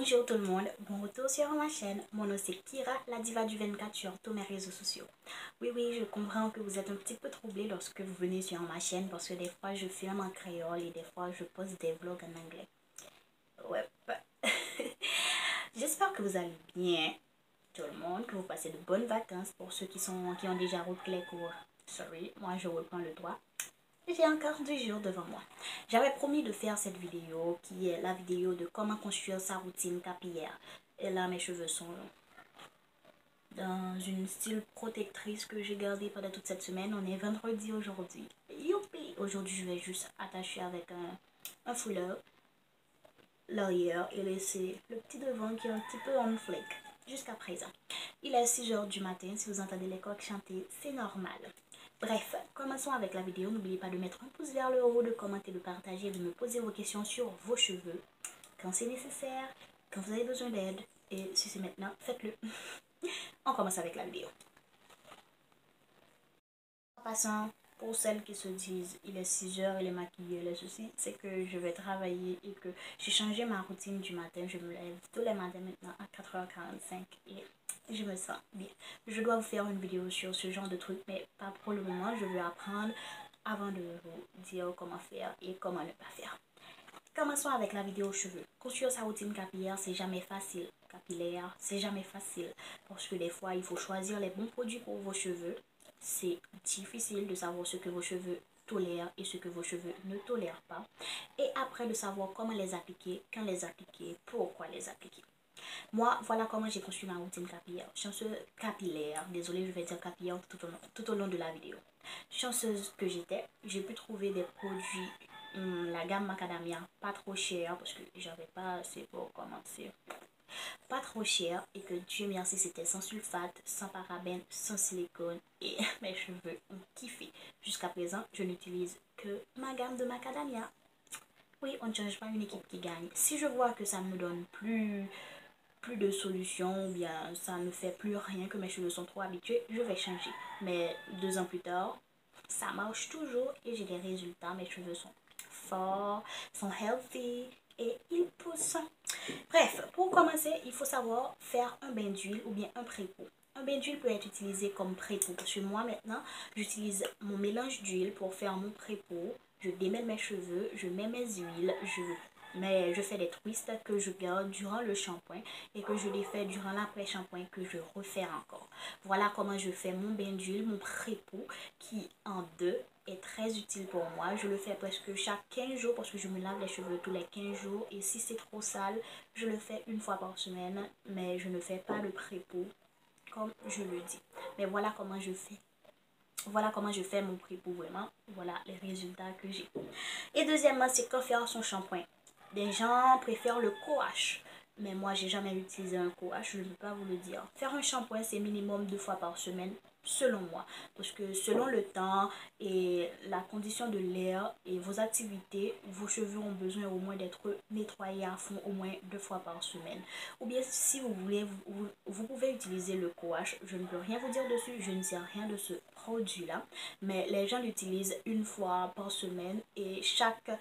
Bonjour tout le monde, bon retour sur ma chaîne. Mon nom c'est Kira, la diva du 24 sur tous mes réseaux sociaux. Oui, je comprends que vous êtes un petit peu troublés lorsque vous venez sur ma chaîne parce que des fois je filme en créole et des fois je poste des vlogs en anglais. Ouais. J'espère que vous allez bien, tout le monde, que vous passez de bonnes vacances pour ceux qui ont déjà repris les cours. Sorry, moi je reprends le droit. J'ai encore 2 jours devant moi. J'avais promis de faire cette vidéo qui est la vidéo de comment construire sa routine capillaire. Et là, mes cheveux sont dans une style protectrice que j'ai gardée pendant toute cette semaine. On est vendredi aujourd'hui. Youpi! Aujourd'hui, je vais juste attacher avec un fouleur l'arrière et laisser le petit devant qui est un petit peu en flake jusqu'à présent. Il est 6 h du matin. Si vous entendez les coqs chanter, c'est normal. Bref, commençons avec la vidéo. N'oubliez pas de mettre un pouce vers le haut, de commenter, de partager, de me poser vos questions sur vos cheveux. Quand c'est nécessaire, quand vous avez besoin d'aide. Et si c'est maintenant, faites-le. On commence avec la vidéo. En passant, pour celles qui se disent, il est 6 h, il est maquillé, le souci, c'est que je vais travailler et que j'ai changé ma routine du matin. Je me lève tous les matins maintenant à 4h45 et je me sens bien. Je dois vous faire une vidéo sur ce genre de truc, mais pas pour le moment. Je veux apprendre avant de vous dire comment faire et comment ne pas faire. Commençons avec la vidéo cheveux. Construire sa routine capillaire, c'est jamais facile. Capillaire, c'est jamais facile. Parce que des fois, il faut choisir les bons produits pour vos cheveux. C'est difficile de savoir ce que vos cheveux tolèrent et ce que vos cheveux ne tolèrent pas. Et après, de savoir comment les appliquer, quand les appliquer, pourquoi les appliquer. Moi, voilà comment j'ai construit ma routine capillaire. Chanceuse capillaire, désolée, je vais dire capillaire tout au long de la vidéo. Chanceuse que j'étais, j'ai pu trouver des produits, la gamme macadamia, pas trop cher parce que j'avais pas assez pour commencer. Pas trop cher et que Dieu merci, c'était sans sulfate, sans parabènes, sans silicone et mes cheveux ont kiffé. Jusqu'à présent, je n'utilise que ma gamme de macadamia. Oui, on ne change pas une équipe qui gagne. Si je vois que ça ne me donne plus de solution ou bien ça ne fait plus rien, que mes cheveux sont trop habitués, je vais changer. Mais 2 ans plus tard, ça marche toujours et j'ai des résultats. Mes cheveux sont forts, sont healthy et ils poussent. Bref, pour commencer, il faut savoir faire un bain d'huile ou bien un pré-pot. Un bain d'huile peut être utilisé comme pré-pot parce que moi maintenant, j'utilise mon mélange d'huile pour faire mon pré-pot. Je démêle mes cheveux, je mets mes huiles, je fais des twists que je garde durant le shampoing et que je les fais durant l'après-shampoing que je refais encore. Voilà comment je fais mon bain d'huile, mon pré-pot qui en deux est très utile pour moi. Je le fais presque chaque 15 jours parce que je me lave les cheveux tous les 15 jours et si c'est trop sale, je le fais une fois par semaine, mais je ne fais pas le pré-pot comme je le dis. Mais voilà comment je fais. Voilà comment je fais mon pré-pot vraiment. Voilà les résultats que j'ai. Et deuxièmement, c'est quand faire son shampoing. Des gens préfèrent le coache. Mais moi, j'ai jamais utilisé un coache, je ne peux pas vous le dire. Faire un shampoing, c'est minimum 2 fois par semaine, selon moi. Parce que selon le temps et la condition de l'air et vos activités, vos cheveux ont besoin au moins d'être nettoyés à fond au moins 2 fois par semaine. Ou bien, si vous voulez, vous pouvez utiliser le coache. Je ne peux rien vous dire dessus, je ne sais rien de ce produit-là. Mais les gens l'utilisent 1 fois par semaine et chaque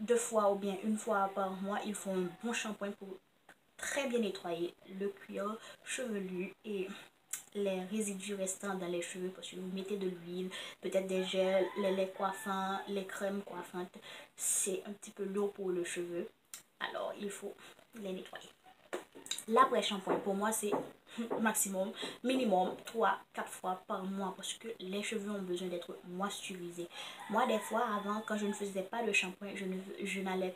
2 fois ou bien 1 fois par mois, ils font un bon shampoing pour très bien nettoyer le cuir chevelu et les résidus restants dans les cheveux parce que vous mettez de l'huile, peut-être des gels, les laits coiffants, les crèmes coiffantes. C'est un petit peu lourd pour le cheveu, alors il faut les nettoyer. L'après-shampoing, pour moi, c'est minimum 3-4 fois par mois parce que les cheveux ont besoin d'être moisturisés. Moi, des fois, avant, quand je ne faisais pas de shampoing, je n'allais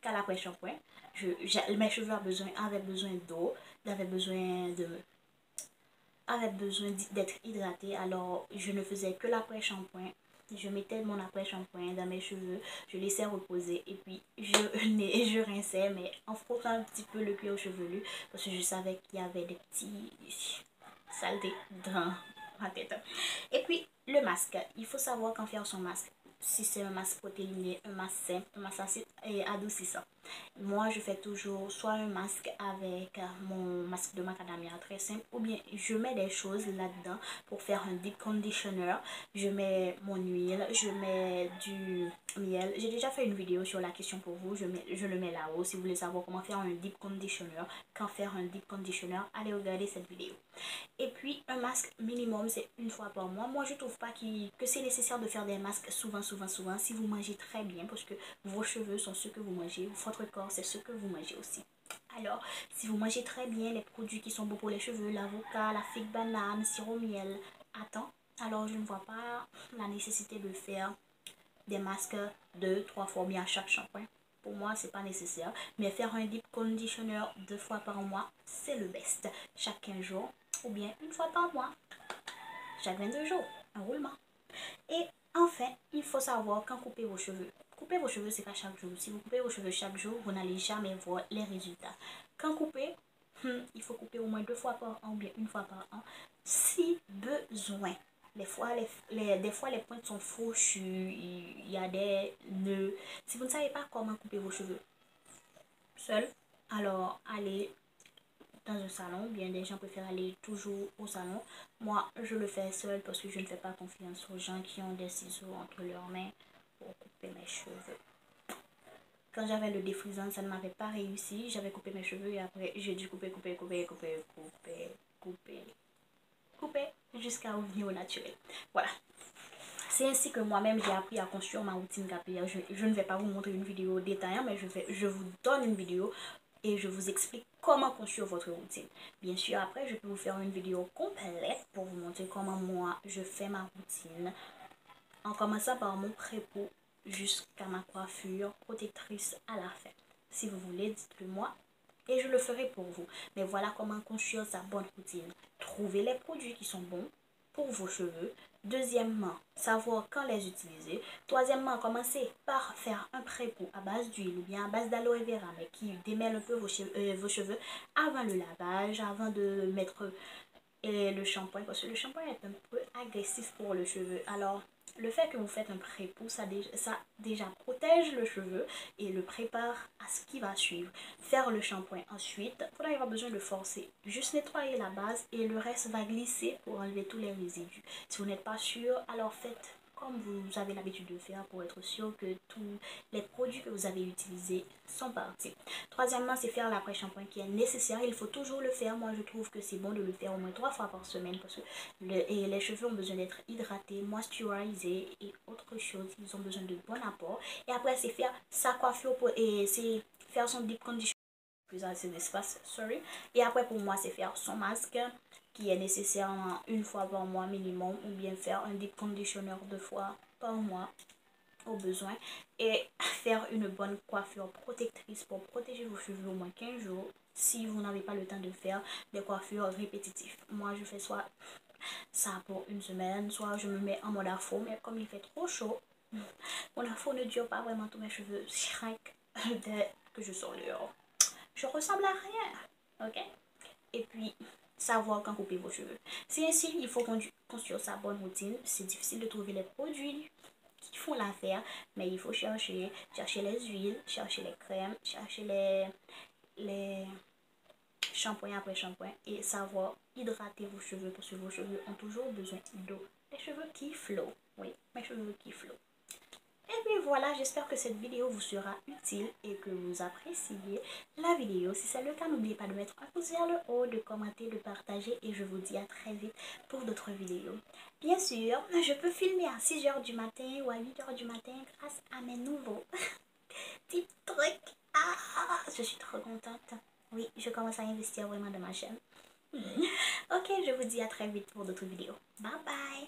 qu'à l'après-shampoing. Mes cheveux avaient besoin d'eau, avaient besoin d'être hydratés, alors je ne faisais que l'après-shampoing. Je mettais mon après-shampoing dans mes cheveux, je laissais reposer et puis je rinçais, mais en frottant un petit peu le cuir chevelu parce que je savais qu'il y avait des petits saletés dans ma tête. Et puis le masque, il faut savoir quand faire son masque. Si c'est un masque protéiné, un masque simple, un masque acide et adoucissant. Moi, je fais toujours soit un masque avec mon masque de macadamia très simple, ou bien je mets des choses là-dedans pour faire un deep conditioner. Je mets mon huile, je mets du miel. J'ai déjà fait une vidéo sur la question pour vous, je le mets là-haut. Si vous voulez savoir comment faire un deep conditioner, quand faire un deep conditioner, allez regarder cette vidéo. Et puis, un masque minimum, c'est une fois par mois. Moi, je trouve pas que c'est nécessaire de faire des masques souvent, si vous mangez très bien, parce que vos cheveux sont ce que vous mangez, votre corps, c'est ce que vous mangez aussi. Alors, si vous mangez très bien les produits qui sont bons pour les cheveux, l'avocat, la figue banane, sirop miel, attends, alors je ne vois pas la nécessité de faire des masques 2-3 fois bien à chaque shampoing. Pour moi, c'est pas nécessaire. Mais faire un deep conditioner 2 fois par mois, c'est le best. Chaque 15 jours ou bien une fois par mois. Chaque 22 jours, un roulement. Et enfin, il faut savoir quand couper vos cheveux. Couper vos cheveux, c'est pas chaque jour. Si vous coupez vos cheveux chaque jour, vous n'allez jamais voir les résultats. Quand couper, il faut couper au moins 2 fois par an ou bien une fois par an, si besoin. Des fois, les pointes sont fauchues, il y a des nœuds. Si vous ne savez pas comment couper vos cheveux seul, alors allez dans un salon. Bien, des gens préfèrent aller toujours au salon. Moi, je le fais seul parce que je ne fais pas confiance aux gens qui ont des ciseaux entre leurs mains pour couper mes cheveux. Quand j'avais le défrisant, ça ne m'avait pas réussi. J'avais coupé mes cheveux et après, j'ai dû couper jusqu'à revenir au naturel. Voilà. C'est ainsi que moi-même j'ai appris à construire ma routine capillaire. Je ne vais pas vous montrer une vidéo détaillante, mais je vous donne une vidéo et je vous explique comment construire votre routine. Bien sûr, après, je peux vous faire une vidéo complète pour vous montrer comment moi je fais ma routine. En commençant par mon pré-peau jusqu'à ma coiffure protectrice à la fin. Si vous voulez, dites-le moi et je le ferai pour vous. Mais voilà comment construire sa bonne routine. Trouver les produits qui sont bons pour vos cheveux. Deuxièmement, savoir quand les utiliser. Troisièmement, commencer par faire un pré-peau à base d'huile ou bien à base d'aloe vera, mais qui démêle un peu vos cheveux avant le lavage, avant de mettre le shampoing, parce que le shampoing est un peu agressif pour le cheveu. Alors, le fait que vous faites un pré-peau, ça déjà protège le cheveu et le prépare à ce qui va suivre. Faire le shampoing ensuite, vous n'avez pas besoin de forcer. Juste nettoyer la base et le reste va glisser pour enlever tous les résidus. Si vous n'êtes pas sûr, alors faites comme vous avez l'habitude de faire pour être sûr que tous les produits que vous avez utilisés sont partis. Troisièmement, c'est faire l'après-shampoing qui est nécessaire. Il faut toujours le faire. Moi, je trouve que c'est bon de le faire au moins 3 fois par semaine parce que les cheveux ont besoin d'être hydratés, moisturisés et autre chose. Ils ont besoin de bon apport. Et après, c'est faire sa coiffure et c'est faire son deep condition. Plus assez d'espace, sorry. Et après, pour moi, c'est faire son masque qui est nécessaire une fois par mois minimum ou bien faire un deep conditioner 2 fois par mois au besoin et faire une bonne coiffure protectrice pour protéger vos cheveux au moins 15 jours si vous n'avez pas le temps de faire des coiffures répétitives. Moi, je fais soit ça pour une semaine, soit je me mets en mode afro, mais comme il fait trop chaud, mon afro ne dure pas vraiment, tous mes cheveux shrinquent dès que je sors dehors. Je ressemble à rien, ok? Et puis, savoir quand couper vos cheveux. C'est ainsi, il faut construire sa bonne routine. C'est difficile de trouver les produits qui font l'affaire, mais il faut chercher les huiles, chercher les crèmes, chercher les shampoings après shampoing et savoir hydrater vos cheveux parce que vos cheveux ont toujours besoin d'eau. Les cheveux qui flottent, oui, mes cheveux qui flottent. Et puis voilà, j'espère que cette vidéo vous sera utile et que vous appréciez la vidéo. Si c'est le cas, n'oubliez pas de mettre un pouce vers le haut, de commenter, de partager et je vous dis à très vite pour d'autres vidéos. Bien sûr, je peux filmer à 6 h du matin ou à 8 h du matin grâce à mes nouveaux petits trucs. Ah, je suis trop contente. Oui, je commence à investir vraiment dans ma chaîne. Ok, je vous dis à très vite pour d'autres vidéos. Bye bye.